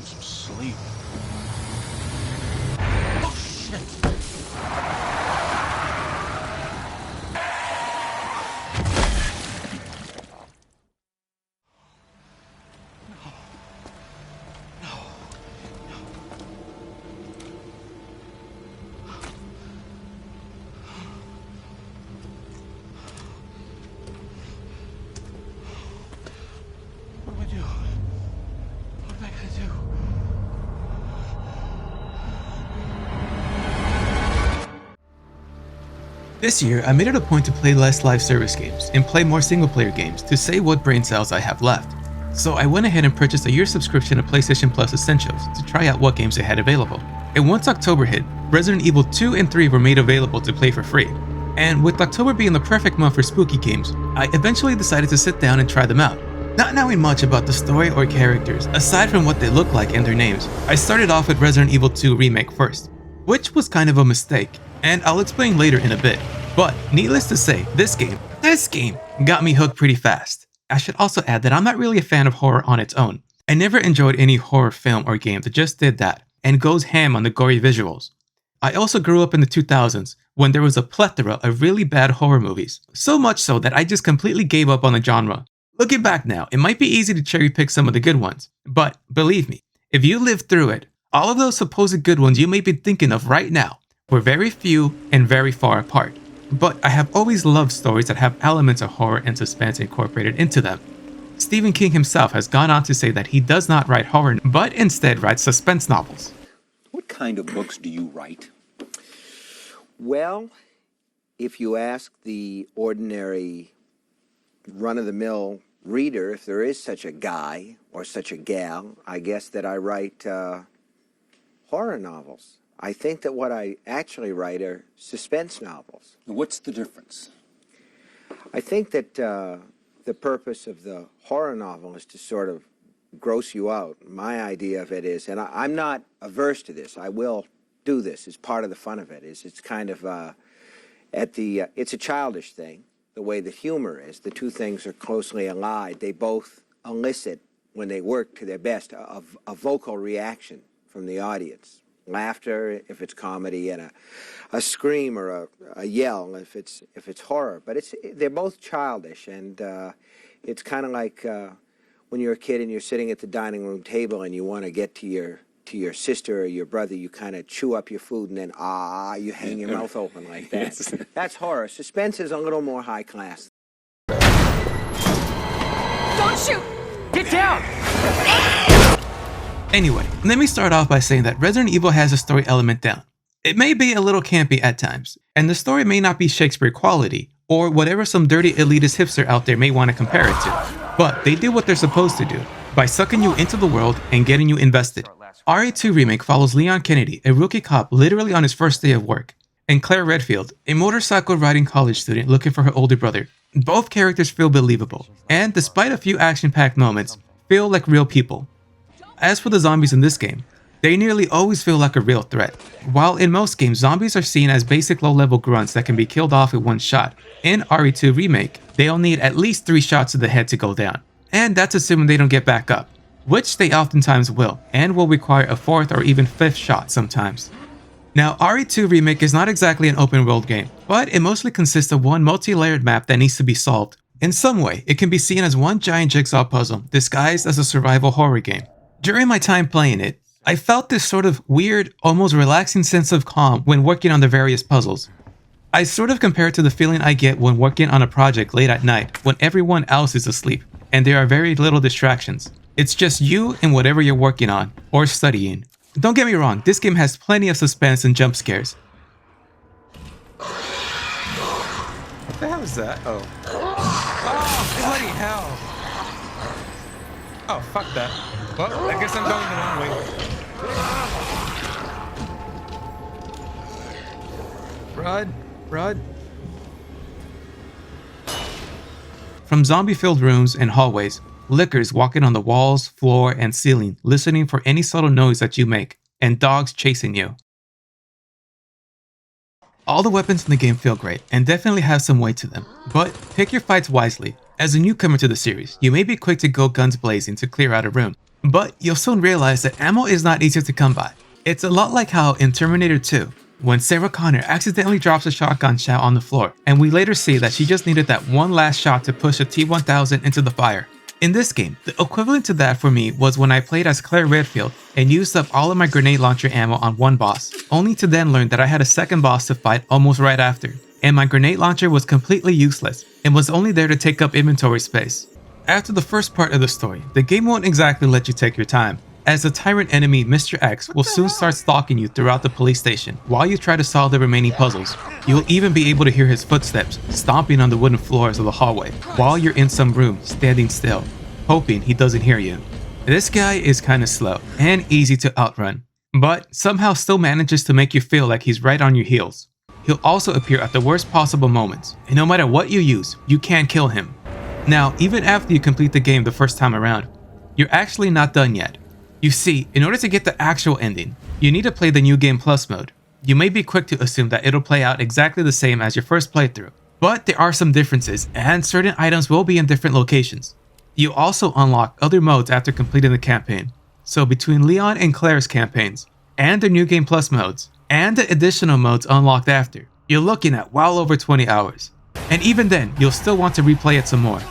some sleep. Oh, shit! What do I do? What am I gonna do? This year, I made it a point to play less live service games and play more single player games to save what brain cells I have left. So I went ahead and purchased a year subscription to PlayStation Plus Essentials to try out what games they had available. And once October hit, Resident Evil 2 and 3 were made available to play for free. And with October being the perfect month for spooky games, I eventually decided to sit down and try them out. Not knowing much about the story or characters, aside from what they look like and their names, I started off with Resident Evil 2 Remake first, which was kind of a mistake, and I'll explain later in a bit. But needless to say, this game got me hooked pretty fast. I should also add that I'm not really a fan of horror on its own. I never enjoyed any horror film or game that just did that, and goes ham on the gory visuals. I also grew up in the 2000s, when there was a plethora of really bad horror movies, so much so that I just completely gave up on the genre. Looking back now, it might be easy to cherry pick some of the good ones, but believe me, if you lived through it, all of those supposed good ones you may be thinking of right now were very few and very far apart. But I have always loved stories that have elements of horror and suspense incorporated into them. Stephen King himself has gone on to say that he does not write horror, but instead writes suspense novels. What kind of books do you write? Well, if you ask the ordinary run-of-the-mill reader, if there is such a guy or such a gal, I guess that I write horror novels. I think that what I actually write are suspense novels. What's the difference? I think that the purpose of the horror novel is to sort of gross you out. My idea of it is, and I'm not averse to this, I will do this as part of the fun of it, is it's kind of it's a childish thing, the way that humor is. The two things are closely allied. They both elicit, when they work to their best, a vocal reaction from the audience. Laughter if it's comedy, and a scream or a yell if it's horror. But they're both childish, and it's kind of like when you're a kid and you're sitting at the dining room table and you want to get to your sister or your brother, you kind of chew up your food and then you hang your mouth open like that. Yes. That's horror. Suspense is a little more high class. Don't shoot! Get down! Anyway, let me start off by saying that Resident Evil has a story element down. It may be a little campy at times, and the story may not be Shakespeare quality, or whatever some dirty elitist hipster out there may want to compare it to, but they do what they're supposed to do, by sucking you into the world and getting you invested. RE2 Remake follows Leon Kennedy, a rookie cop literally on his first day of work, and Claire Redfield, a motorcycle riding college student looking for her older brother. Both characters feel believable, and despite a few action-packed moments, feel like real people. As for the zombies in this game, they nearly always feel like a real threat. While in most games, zombies are seen as basic low-level grunts that can be killed off with one shot, in RE2 Remake, they'll need at least 3 shots to the head to go down. And that's assuming they don't get back up, which they oftentimes will, and will require a 4th or even 5th shot sometimes. Now, RE2 Remake is not exactly an open world game, but it mostly consists of one multi-layered map that needs to be solved. In some way, it can be seen as one giant jigsaw puzzle disguised as a survival horror game. During my time playing it, I felt this sort of weird, almost relaxing sense of calm when working on the various puzzles. I sort of compare it to the feeling I get when working on a project late at night when everyone else is asleep and there are very little distractions. It's just you and whatever you're working on or studying. Don't get me wrong, this game has plenty of suspense and jump scares. What the hell is that? Oh, bloody hell. Oh, fuck that. Well, I guess I'm going the wrong way. Run. From zombie-filled rooms and hallways, lickers walking on the walls, floor, and ceiling, listening for any subtle noise that you make, and dogs chasing you. All the weapons in the game feel great, and definitely have some weight to them, but pick your fights wisely. As a newcomer to the series, you may be quick to go guns blazing to clear out a room, But you'll soon realize that ammo is not easy to come by. It's a lot like how in Terminator 2, when Sarah Connor accidentally drops a shotgun shell on the floor, and we later see that she just needed that one last shot to push a T-1000 into the fire. In this game, the equivalent to that for me was when I played as Claire Redfield and used up all of my grenade launcher ammo on one boss, only to then learn that I had a second boss to fight almost right after, and my grenade launcher was completely useless and was only there to take up inventory space. After the first part of the story, the game won't exactly let you take your time, as the tyrant enemy Mr. X will soon start stalking you throughout the police station while you try to solve the remaining puzzles. You'll even be able to hear his footsteps stomping on the wooden floors of the hallway while you're in some room standing still, hoping he doesn't hear you. This guy is kinda slow and easy to outrun, but somehow still manages to make you feel like he's right on your heels. He'll also appear at the worst possible moments, and no matter what you use, you can't kill him. Now, even after you complete the game the first time around, you're actually not done yet. You see, in order to get the actual ending, you need to play the New Game Plus mode. You may be quick to assume that it'll play out exactly the same as your first playthrough, but there are some differences and certain items will be in different locations. You also unlock other modes after completing the campaign. So between Leon and Claire's campaigns, and the New Game Plus modes, and the additional modes unlocked after, you're looking at well over 20 hours. And even then, you'll still want to replay it some more.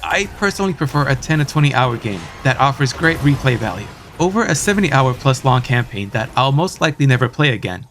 I personally prefer a 10 to 20 hour game that offers great replay value over a 70 hour plus long campaign that I'll most likely never play again.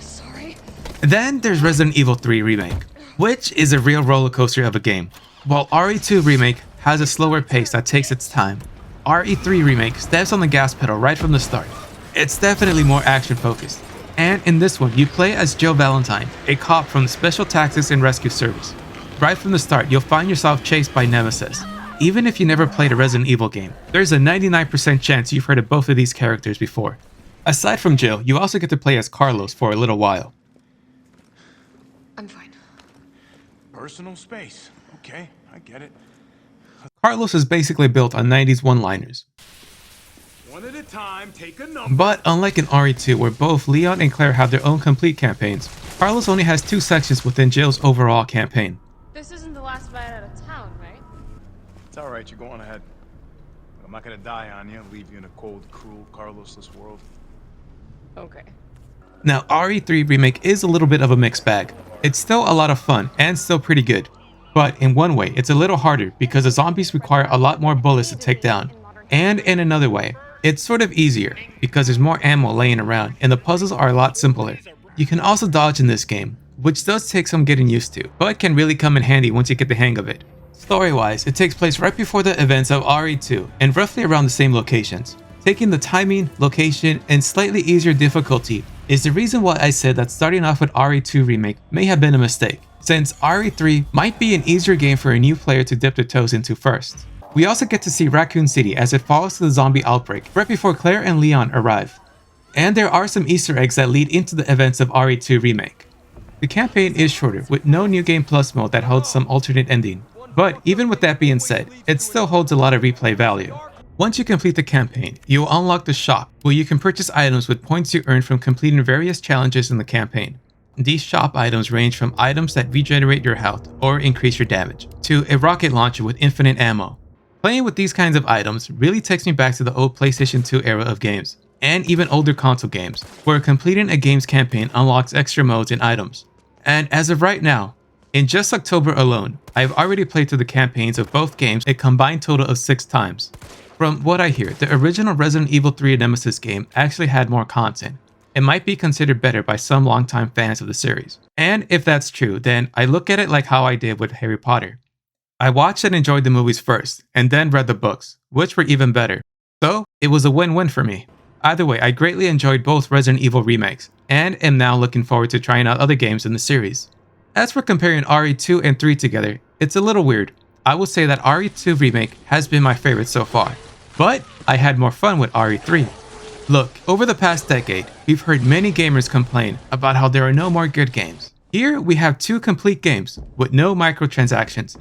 Sorry. Then there's Resident Evil 3 Remake, which is a real roller coaster of a game. While RE2 Remake has a slower pace that takes its time, RE3 Remake steps on the gas pedal right from the start. It's definitely more action focused. And in this one, you play as Joe Valentine, a cop from the Special Tactics and Rescue Service. Right from the start, you'll find yourself chased by Nemesis. Even if you never played a Resident Evil game, there's a 99% chance you've heard of both of these characters before. Aside from Jill, you also get to play as Carlos for a little while. I'm fine. Personal space. Okay, I get it. Carlos is basically built on 90s one-liners. One at a time, take a number. But unlike in RE2 where both Leon and Claire have their own complete campaigns, Carlos only has 2 sections within Jill's overall campaign. This isn't the last fight out of town, right? It's all right, you're going ahead. I'm not gonna die on you, leave you in a cold, cruel, Carlosless world. Okay. Now, RE3 Remake is a little bit of a mixed bag. It's still a lot of fun and still pretty good. But in one way, it's a little harder because the zombies require a lot more bullets to take down. And in another way, it's sort of easier because there's more ammo laying around and the puzzles are a lot simpler. You can also dodge in this game, which does take some getting used to, but can really come in handy once you get the hang of it. Story-wise, it takes place right before the events of RE2 and roughly around the same locations. Taking the timing, location, and slightly easier difficulty is the reason why I said that starting off with RE2 Remake may have been a mistake, since RE3 might be an easier game for a new player to dip their toes into first. We also get to see Raccoon City as it follows to the zombie outbreak right before Claire and Leon arrive. And there are some Easter eggs that lead into the events of RE2 Remake. The campaign is shorter with no New Game Plus mode that holds some alternate ending, but even with that being said, it still holds a lot of replay value. Once you complete the campaign, you will unlock the shop where you can purchase items with points you earn from completing various challenges in the campaign. These shop items range from items that regenerate your health or increase your damage, to a rocket launcher with infinite ammo. Playing with these kinds of items really takes me back to the old PlayStation 2 era of games, and even older console games, where completing a game's campaign unlocks extra modes and items. And as of right now, in just October alone, I've already played through the campaigns of both games a combined total of 6 times. From what I hear, the original Resident Evil 3 Nemesis game actually had more content. It might be considered better by some longtime fans of the series. And if that's true, then I look at it like how I did with Harry Potter. I watched and enjoyed the movies first, and then read the books, which were even better. So, it was a win-win for me. Either way, I greatly enjoyed both Resident Evil remakes, and am now looking forward to trying out other games in the series. As for comparing RE2 and 3 together, it's a little weird. I will say that RE2 Remake has been my favorite so far, but I had more fun with RE3. Look, over the past decade, we've heard many gamers complain about how there are no more good games. Here, we have 2 complete games with no microtransactions,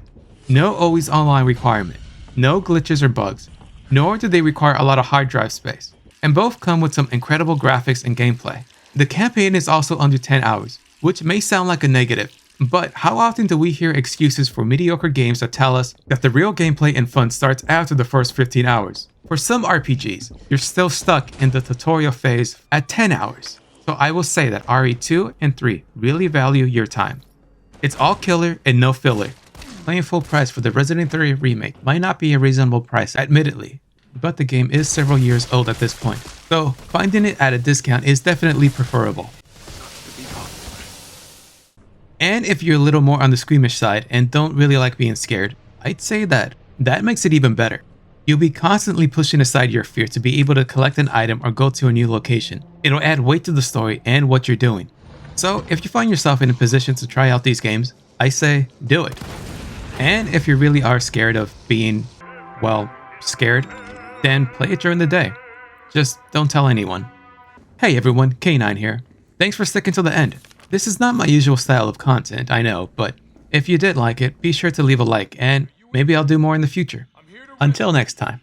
no always online requirement, no glitches or bugs, nor do they require a lot of hard drive space, and both come with some incredible graphics and gameplay. The campaign is also under 10 hours, which may sound like a negative, But how often do we hear excuses for mediocre games that tell us that the real gameplay and fun starts after the first 15 hours? For some RPGs, you're still stuck in the tutorial phase at 10 hours. So I will say that RE2 and 3 really value your time. It's all killer and no filler. Paying full price for the Resident Evil 3 remake might not be a reasonable price, admittedly, but the game is several years old at this point, so finding it at a discount is definitely preferable. And if you're a little more on the squeamish side and don't really like being scared, I'd say that makes it even better. You'll be constantly pushing aside your fear to be able to collect an item or go to a new location. It'll add weight to the story and what you're doing. So if you find yourself in a position to try out these games, I say do it. And if you really are scared of being, well, scared, then play it during the day. Just don't tell anyone. Hey everyone, K9 here. Thanks for sticking to the end. This is not my usual style of content, I know, but if you did like it, be sure to leave a like and maybe I'll do more in the future. Until next time,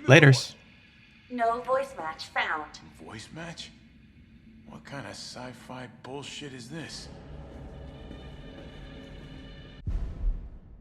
laters. No voice match found. Voice match? What kind of sci-fi bullshit is this?